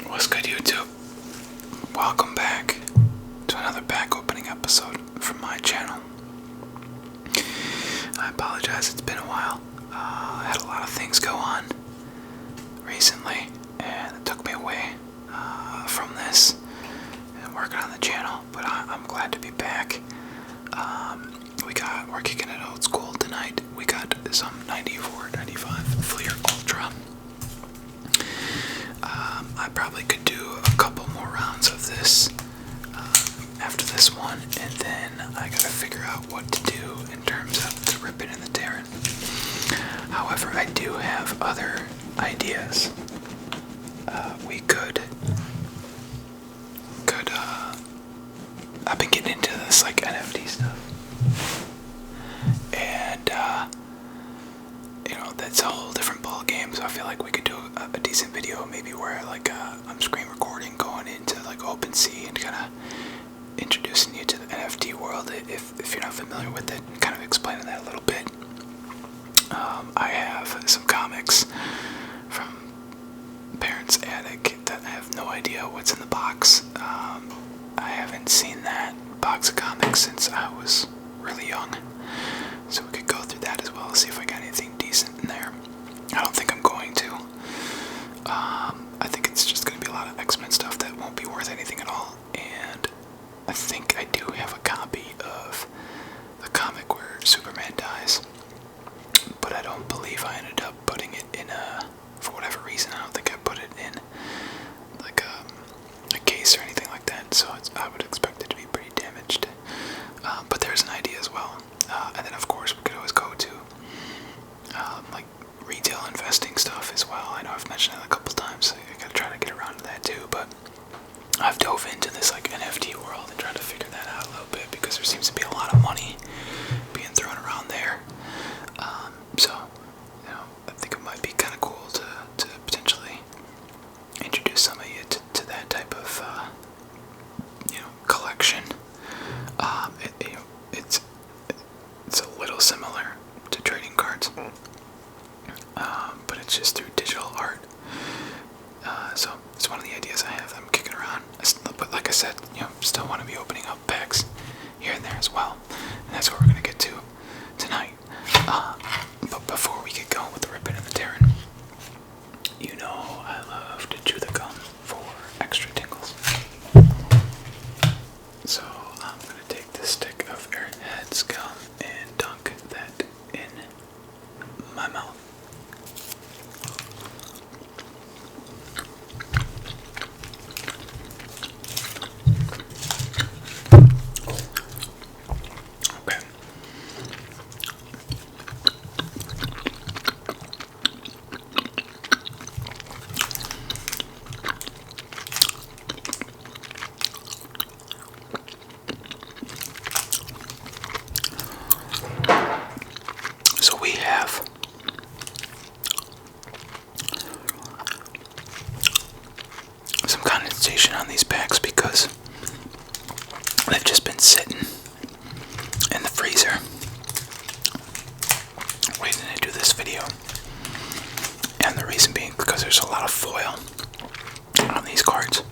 What's good, YouTube? Welcome back to another pack opening episode from my channel. I apologize, it's been a while. I had a lot of things go on recently, and it took me away from this and working on the channel, but I'm glad to be back. We're kicking it old school tonight. We got some 94, 95 Fleer Ultra. I probably could do a couple more rounds of this after this one, and then I gotta figure out what to do in terms of the rippin and the tearin. However, I do have other ideas. We could I've been getting into this like NFT stuff, and that's a whole different ball game. So I feel like we could do a decent video, maybe where like I'm screen recording, going into like OpenSea and kind of introducing you to the NFT world if you're not familiar with it, and kind of explaining that a little bit. I have some comics from parents' attic that I have no idea what's in the box. I haven't seen that box of comics since I was really young, so we could go through that as well, see if I got anything decent in there. I don't think I'm going to. I think it's just going to be a lot of X-Men stuff that won't be worth anything at all, and I think I do have a copy of the comic where Superman dies, but I don't believe I ended up putting it in for whatever reason, I don't think I put it in like a case or anything like that, so I would expect it to be pretty damaged. But there's an idea as well. And then of course we could always go to like retail investing stuff as well. I know I've mentioned it a couple times, so I gotta try to get around to that too, but I've dove into this like NFT world and tried to figure that out a little bit, because there seems to be a lot of money being thrown around there. So I think it might be kind of cool to potentially introduce some of you to that type of collection. It's a little similar to trading cards, but it's just through digital art. So it's one of the ideas I have that I'm kicking around. But like I said, still want to be opening up packs here and there as well, and that's what we're gonna get to tonight. But before we get going with the rippin and the tearin, I love to chew the gum for extra tingles. So I'm gonna take this stick of Airhead's gum and dunk that in my mouth. Okay. So we have some condensation on these packs because they've just been sitting in the freezer waiting to do this video. And the reason being because there's a lot of foil on these cards,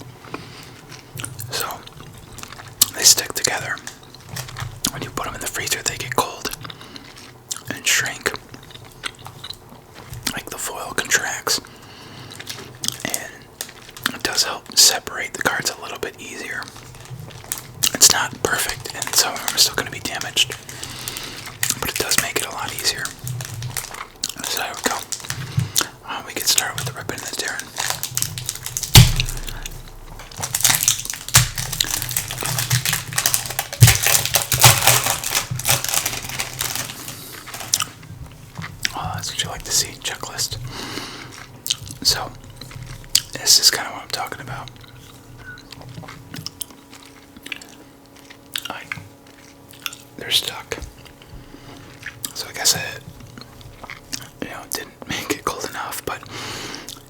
so they stick together. When you put them in the freezer, they get cold and shrink, like the foil contracts, and it does help separate the cards a little bit easier. It's not perfect, and some of them are still going to be damaged, but it does make it a lot easier. So there we go. We get started with the rippin and the tearin. That's what you like to see, checklist. So, this is kind of what I'm talking about. They're stuck. So I guess it didn't make it cold enough, but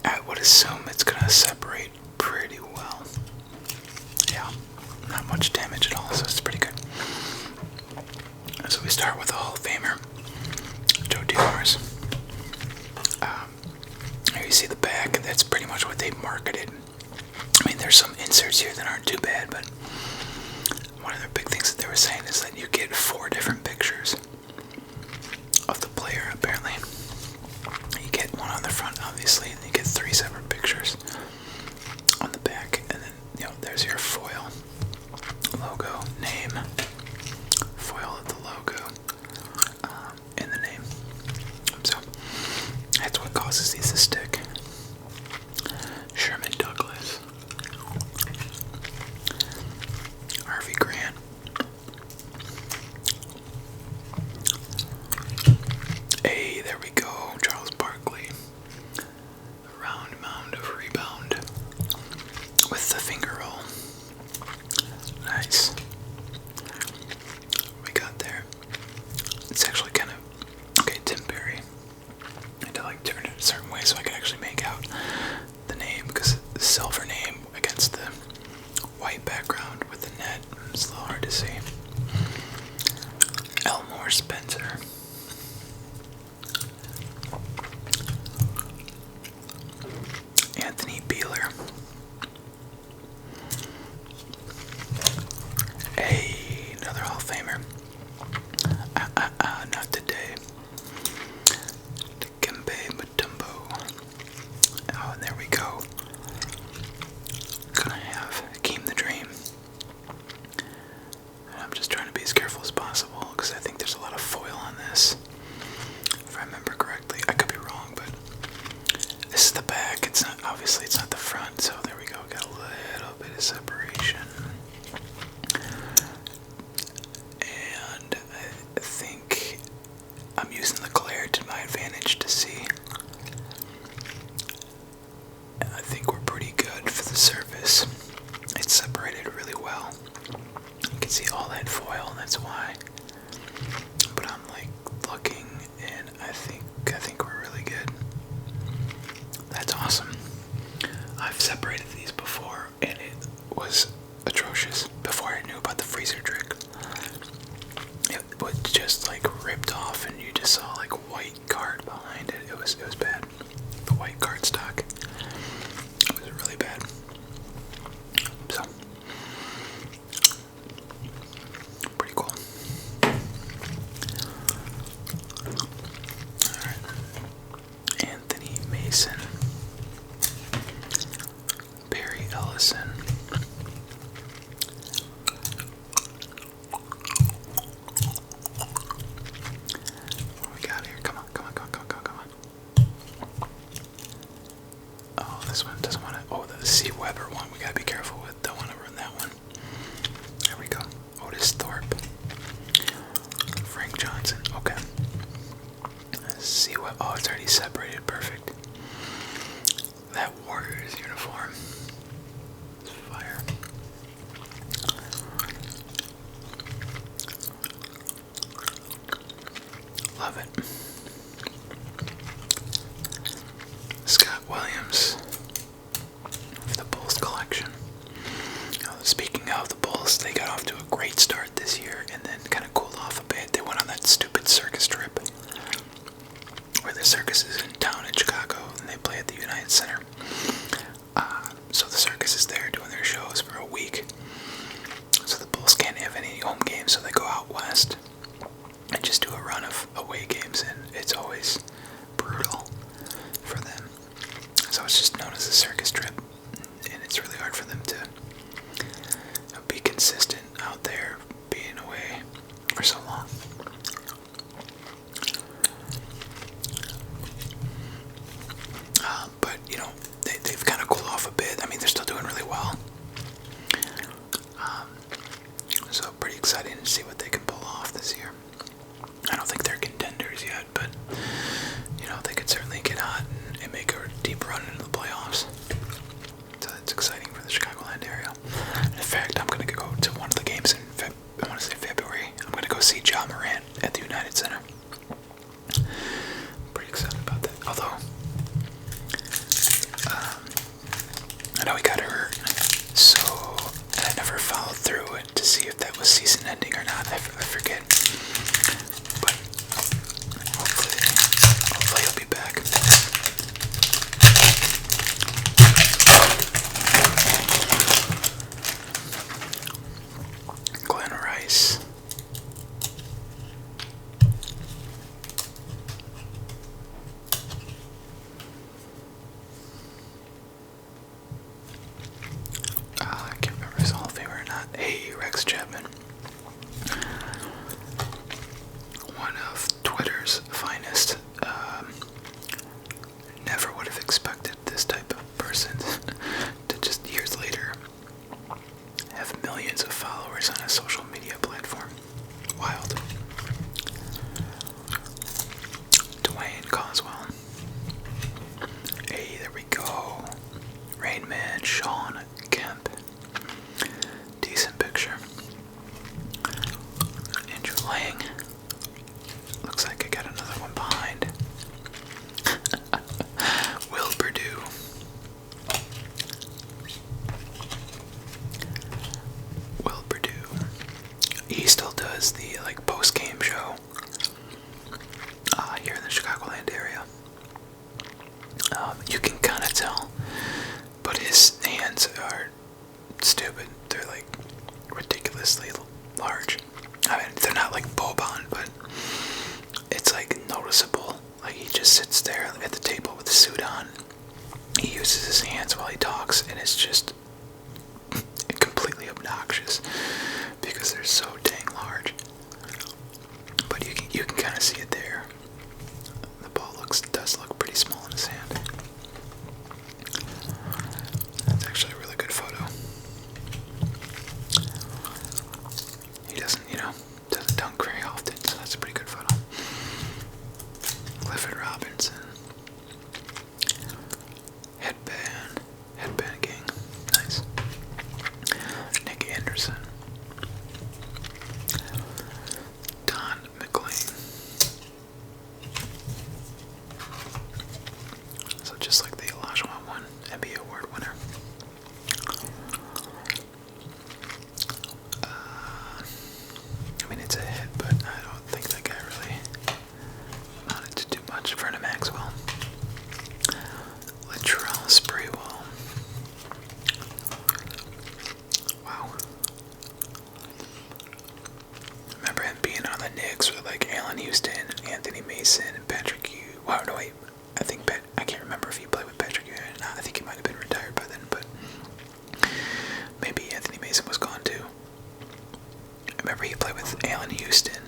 I would assume it's gonna separate pretty well. Yeah, not much damage at all, so it's pretty good. So we start with the Hall of Famer, Joe Diaz. Here you see the back. That's pretty much what they marketed mean, there's some inserts here that aren't too bad, but one of the big things that they were saying is that you get 4 different pictures of the player, apparently. You get one on the front, obviously, and you get 3 separate pictures on the back, and then, there's your foil logo, name, foil of the logo, and the name. So, that's what causes these to stick. Sherman Douglas, Harvey Grant, hey, there we go, Charles Barkley, a round mound of rebound with the finger roll. Nice. We got there. It's actually kind of okay. Tim Perry. I had to turn it a certain way so I could actually make out the name, because the silver name against the white background with the net is a little hard to see. Elmore Spencer. Anthony Beeler. Hey, another Hall of Famer. Not today. Dikembe Mutombo. Oh, and there we go. Gonna have Hakeem the Dream. And I'm just trying to be as careful as possible, because I think there's a lot of foil on this. If I remember correctly. I could be wrong, but this is the back. It's not, obviously it's not the front, so there we go. Got a little bit of separation. And I think I'm using the glare to my advantage to see. I think we're pretty good for the surface. It's separated really well. You can see all that foil, and that's why. But I'm looking, and I think we're really good. That's awesome. I've separated these before, and it was atrocious before I knew about the freezer trick. It was just ripped off, and you just saw white card behind it. It was bad. The white card stock. It was really bad. So pretty cool. Alright. Anthony Mason. Barry Ellison. What we got here? Come on. Oh, this one doesn't want to. Oh, the C. Weber one. We gotta be careful with. Don't want to ruin that one. There we go. Otis Thorpe. Frank Johnson. Okay. C. Weber. Oh, it's already separated. Perfect. That Warriors uniform. It's fire. Love it. Scott Williams for the Bulls collection. Speaking of the Bulls, they got off to a great start this year and then kind of cooled off a bit. They went on that stupid circus trip where the circus is in town in Chicago and they play at the United Center. So the circus is there doing their shows for a week. So the Bulls can't have any home games, so they go out west and just do a run of away games, and it's always brutal for them. So it's just known as a circus trip, and it's really hard for them to be consistent out there being away for so long. But they've kind of cooled off a bit. I mean, they're still doing really well. So pretty exciting to see what they can pull off this year. I don't think they're contenders yet, but they could certainly get hot and make a deep run into the playoffs. So it's exciting for the Chicagoland area. In fact, I'm going to go to one of the games in February. I'm going to go see Ja Morant at the United Center. Pretty excited about that. Although, I know he got hurt, so I never followed through it to see if that was season ending or not. I forget. But hopefully he'll be back. Sean Kemp. Decent picture. Andrew Lang. Looks like I got another one behind. Will Purdue. Will Purdue. He still does the like post-game show here in the Chicagoland area. You can kind of tell, but his hands are stupid. They're like ridiculously large. I mean, they're not like Boban, but it's like noticeable. Like he just sits there at the table with the suit on. He uses his hands while he talks, and it's just completely obnoxious because they're so dang large. But you can kind of see it there. The ball does look pretty small in his hand. That's actually a really good photo. He doesn't dunk very often, so that's a pretty good photo. Clifford Robinson. Headband King. Nice. Nick Anderson. Don McLean. So just like the Olajuwon one, NBA award winner. I mean, it's a hit, but I don't think that guy really amounted to do much. Vernon Maxwell. Latrell Sprewell. Wow. Remember him being on the Knicks with like Allen Houston, Anthony Mason, and Patrick Ewing. Wow, no wait. I can't remember if he played with Patrick Ewing or not. I think he might have been retired by then, but maybe Anthony Mason was gone too. I remember he played with Allen Houston.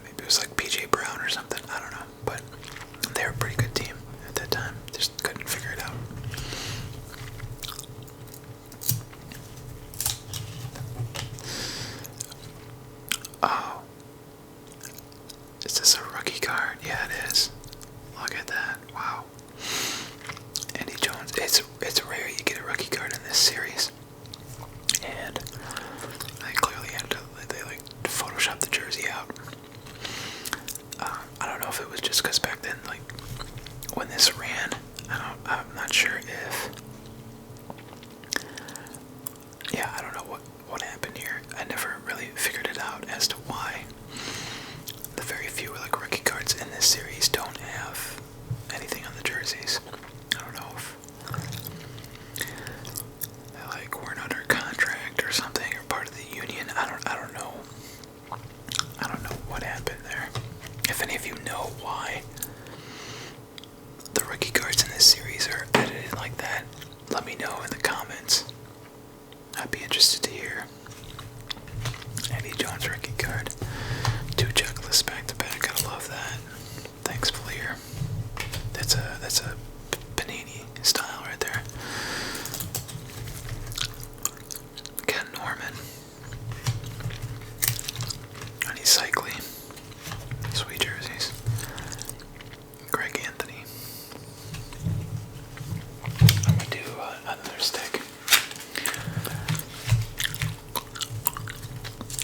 Maybe it was like PJ Brown or something. I don't know, but they were a pretty good team at that time. Just couldn't figure it out. Oh. Is this a rookie card? Yeah, it is. Look at that. Wow. Eddie Jones. It's rare you get a rookie card in this series. And they clearly had to, they like Photoshop the jersey out. I don't know if it was just because back then, like, when this ran, I'm not sure if, yeah, I don't know what happened here. I never really figured it out as to why the very few like rookie cards in this series don't have anything on the jerseys. I don't know if they like weren't under contract or something, or part of the union. I don't know. I don't know what happened there. If any of you know why the rookie cards in this series are edited like that, let me know in the comments. I'd be interested to hear. Eddie Jones rookie card. 2 checklists back to back. Gotta love that. Thanks, Fleer. That's a Panini style right there. Ken Norman. Ronnie Cycli. Sweet jerseys. Greg Anthony. I'm gonna do another stick.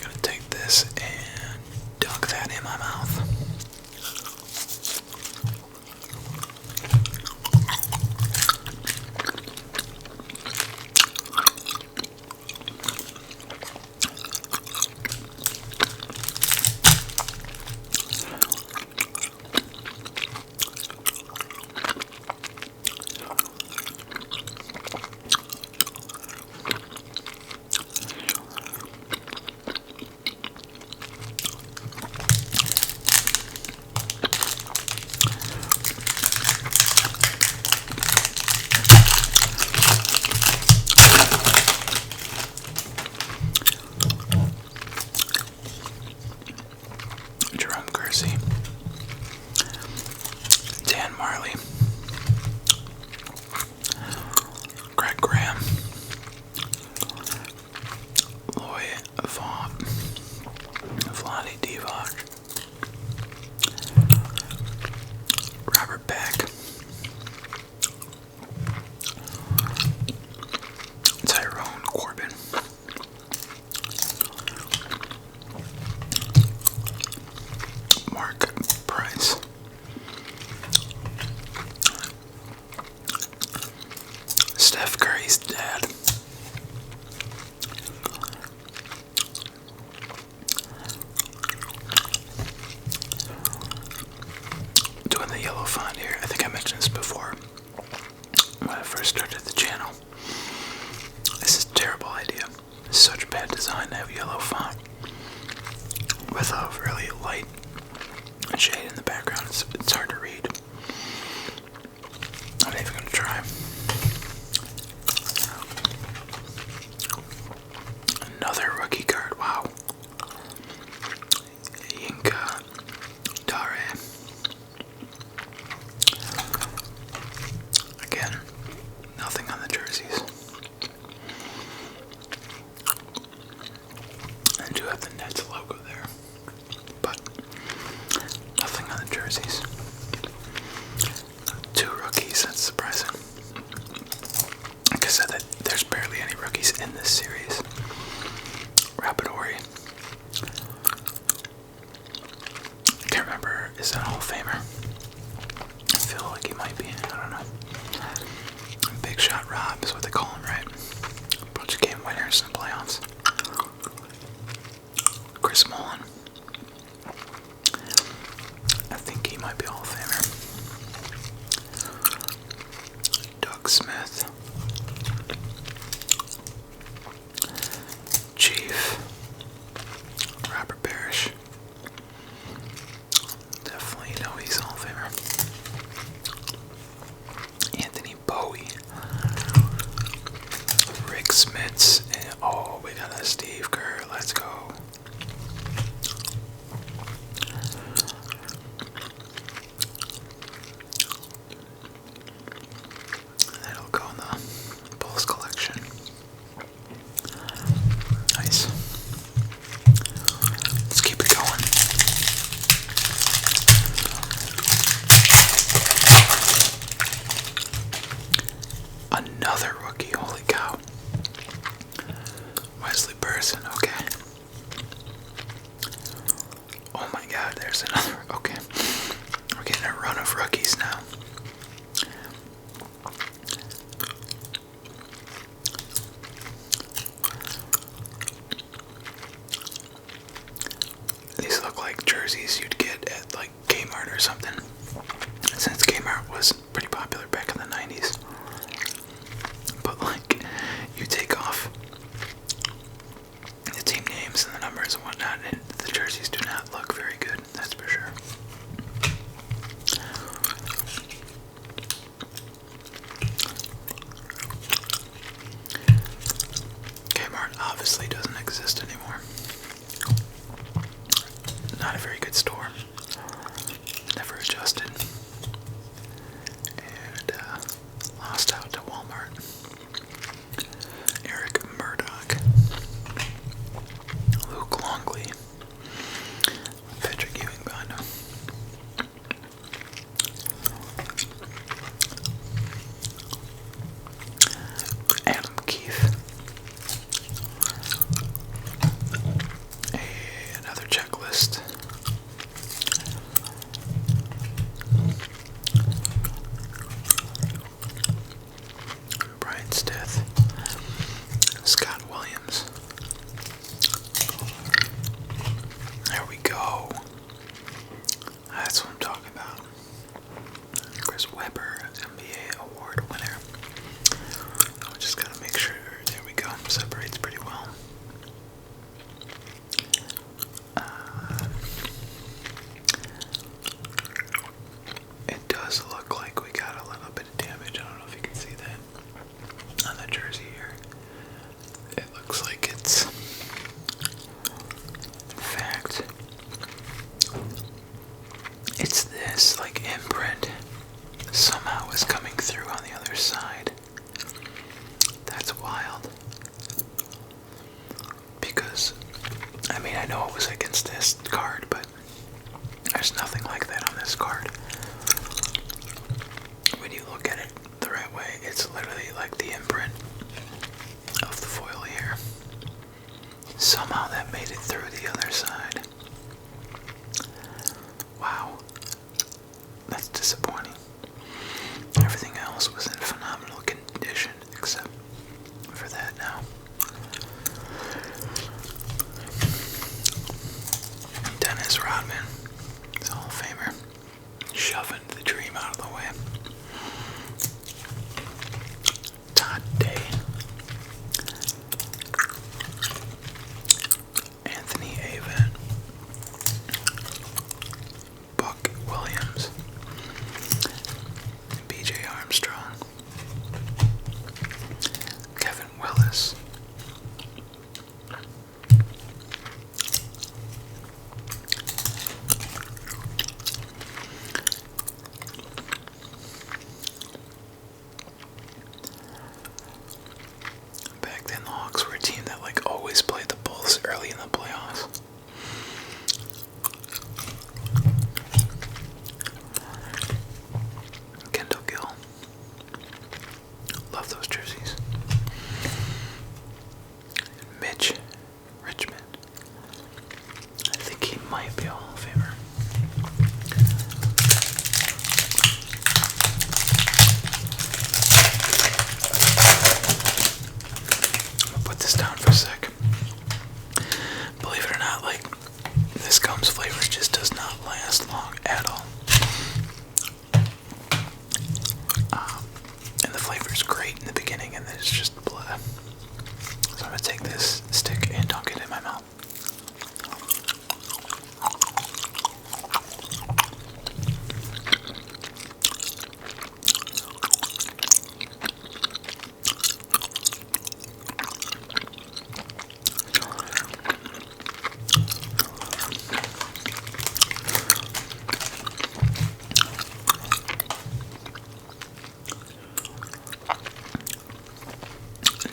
Gonna take this and dunk that in my mouth. Steph Curry's dad. Doing the yellow font here. I think I mentioned this before when I first started the channel. This is a terrible idea. It's such bad design to have yellow font with a really light shade in the background. It's hard to read. I'm not even going to try. Another rookie card. Wow. Tearin. Again, nothing on the jerseys. I do have the Nets logo there, but nothing on the jerseys. 2 rookies, that's surprising. Like I said, there's barely any rookies in this series. Rapidori. I can't remember, is that a Hall of Famer? I feel like he might be, I don't know. Big Shot Rob is what they call him, right? A bunch of game winners in the playoffs. Chris Mullen. I think he might be a Hall of Famer. Doug Smith. Chief. Robert Parrish. Definitely know he's a Hall of Famer. Anthony Bowie. Rick Smits. And, oh, we got a Steve Kerr. Let's go. That'll go in the Bulls collection. Nice. Let's keep it going. Another rookie, holy cow. Wesley Person, okay. Oh my god, there's another, okay. We're getting a run of rookies now. These look like jerseys you'd get at like Kmart or something. Since Kmart was pretty popular back in the 90s. But like, you take off the team names and the numbers and whatnot, and the jerseys do not look very good, that's for sure. Kmart obviously doesn't exist anymore. Not a very good store. Never adjusted. And lost out to Walmart. Eric Murdoch. Luke Longley. Patrick Ewing behind him. Adam Keefe. Another checklist. Brian Stith. Scott Williams. There we go. That's what I'm talking about. Chris Webber, NBA award winner. I just gotta make sure. There we go. Separates pretty well. It does look like we got a little bit of damage. I don't know if you can see that on the jersey here. It looks like it's, in fact, it's this like imprint somehow is coming through on the other side. That's wild. Because, I mean, I know it was against this card, but there's nothing like that on this card. When you look at it the right way, it's literally like the imprint of the foil here. Somehow that made it through the other side. Wow. That's disappointing. Everything else was in phenomenal condition except him out of the way. Todd Day. Anthony Avent. Buck Williams. BJ Armstrong. Kevin Willis. Back then, the Hawks were a team that like always played the Bulls early in the playoffs. Kendall Gill. Love those jerseys. Mitch Richmond. I think he might be a Hall of Famer. I'm gonna put this down for a sec. Believe it or not, like, this gum's flavor just does not last long at all. And the flavor is great in the beginning, and then it's just blah. So I'm gonna take this stick and dunk it in my mouth.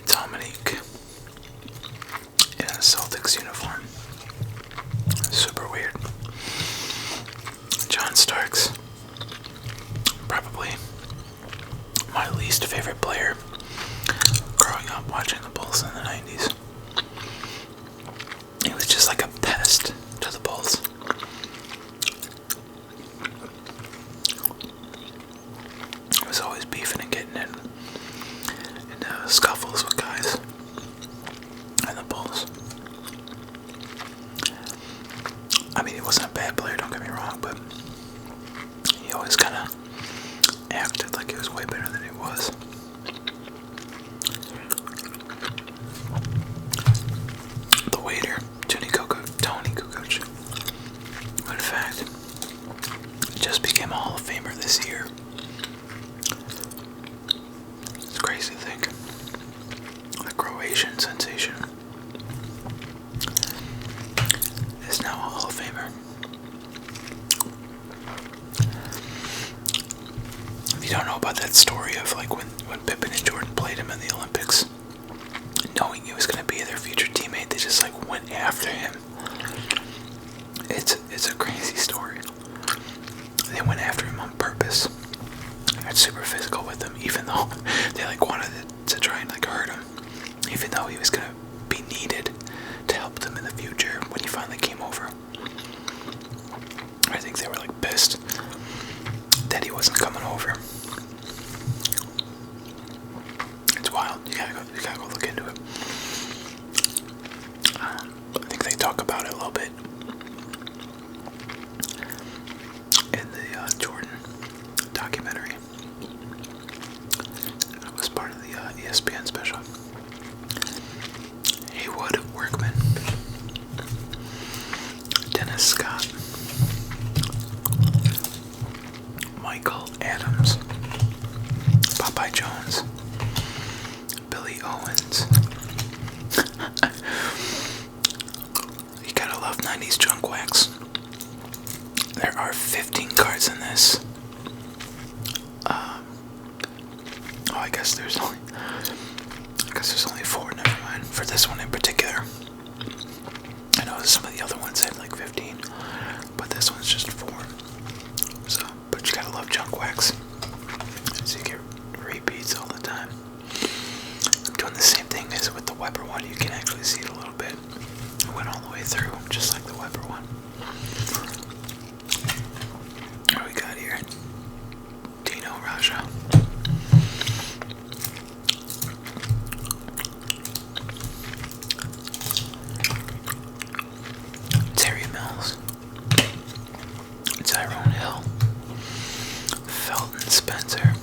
Dominique in a Celtics uniform. Super weird. John Starks. Probably my least favorite player growing up watching the Bulls in the 90s. He was just like a pest to the Bulls. He was always beefing and getting in scuffles with guys and the Bulls. I mean, he wasn't a bad player, don't get me wrong, but he always kind of acted like he was way better than he was. The waiter, Tony Kukoc, who in fact just became a Hall of Famer this year. It's crazy to think. The Croatian sensation is now a Hall of Famer. If you don't know about that story of like when Pippen and Jordan played him in the Olympics, knowing he was going to be their future teammate, they just like went after him. It's a crazy story. They went after him on purpose. They got super physical with him, even though they like wanted to try and like hurt him. Even though he was going to be needed to help them in the future when he finally came over. I think they were like pissed that he wasn't coming over. It's wild. You gotta go look into it. I think they talk about it a little bit in the Jordan documentary. It was part of the ESPN special. Haywood Workman, Dennis Scott, Michael Adams, Popeye Jones, Billy Owens. You gotta love 90s junk wax. There are 15 cards in this. I guess there's only 4, never mind. For this one in particular. I know some of the other ones had like 15, but this one's just 4. So, but you gotta love junk wax. So you get repeats all the time. I'm doing the same thing as with the Weber one. You can actually see it a little bit. It went all the way through, just like the Weber one. What we got here? Dino Raja. Tyrone Hill, Felton Spencer,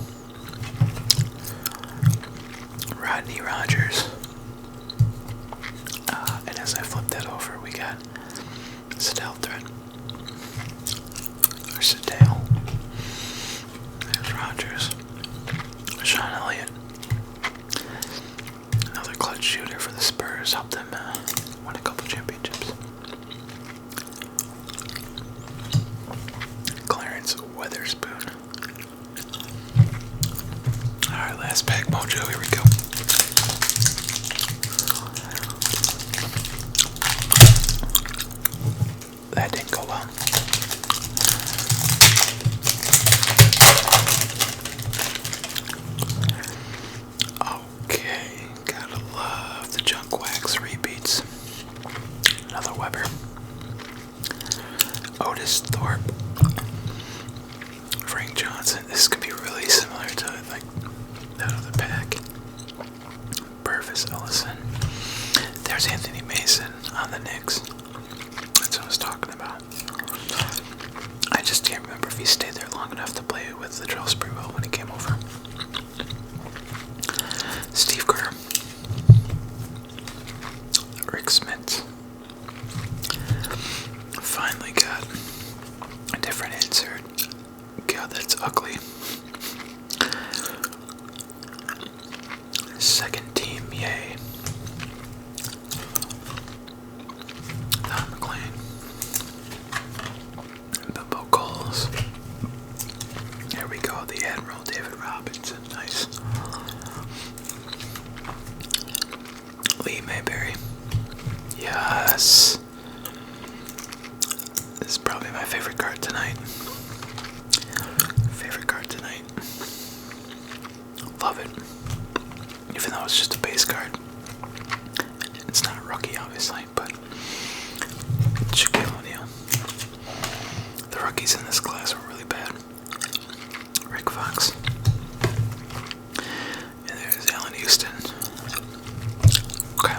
Rodney Rogers, and as I flip that over, we got Sedale thread, or Sedale. There's Rogers, Sean Elliott, another clutch shooter for the Spurs, helped them win a couple championships. Clarence Weatherspoon. Alright, last pack mojo, here we go. That didn't go well. Okay, gotta love the junk wax repeats. Another Weber. Otis Thorpe. Frank Johnson. This could be really similar to like that other pack. Purvis Ellison. There's Anthony Mason on the Knicks. That's what I was talking about. I just can't remember if he stayed there long enough to play with Latrell Sprewell when he came over. Steve Kerr. Rick Smith. Finally got a different insert. God, that's ugly. Second team, yay. Don McLean. Bimbo Coles. There we go, the Admiral David Robinson, nice. Lee Mayberry. Yes. This is probably my favorite card tonight. Love it. Even though it's just a base card. It's not a rookie, obviously, but Shaquille O'Neal. The rookies in this class were really bad. Rick Fox. And there's Allen Houston. Okay,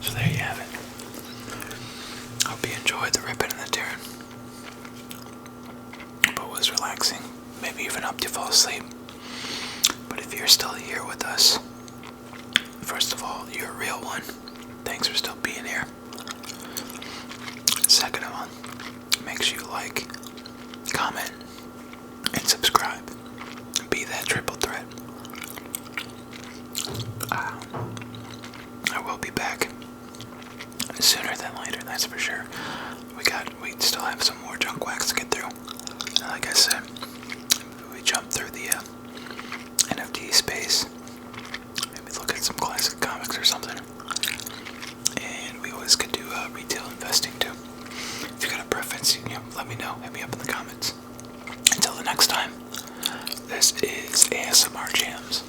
so there you have it. Hope you enjoyed the rippin and the tearin. Hope it was relaxing. Maybe even helped you fall asleep. But if you're still here with us, first of all, you're a real one. Thanks for still being here. Second of all, make sure you like, comment, and subscribe. Be that triple threat. I will be back sooner than later, that's for sure. We still have some more junk wax to get through. And like I said, we jumped through the NFT space. Maybe look at some classic comics or something. And we always could do retail investing too. If you got a preference, let me know. Hit me up in the comments. Until the next time, this is ASMR Jams.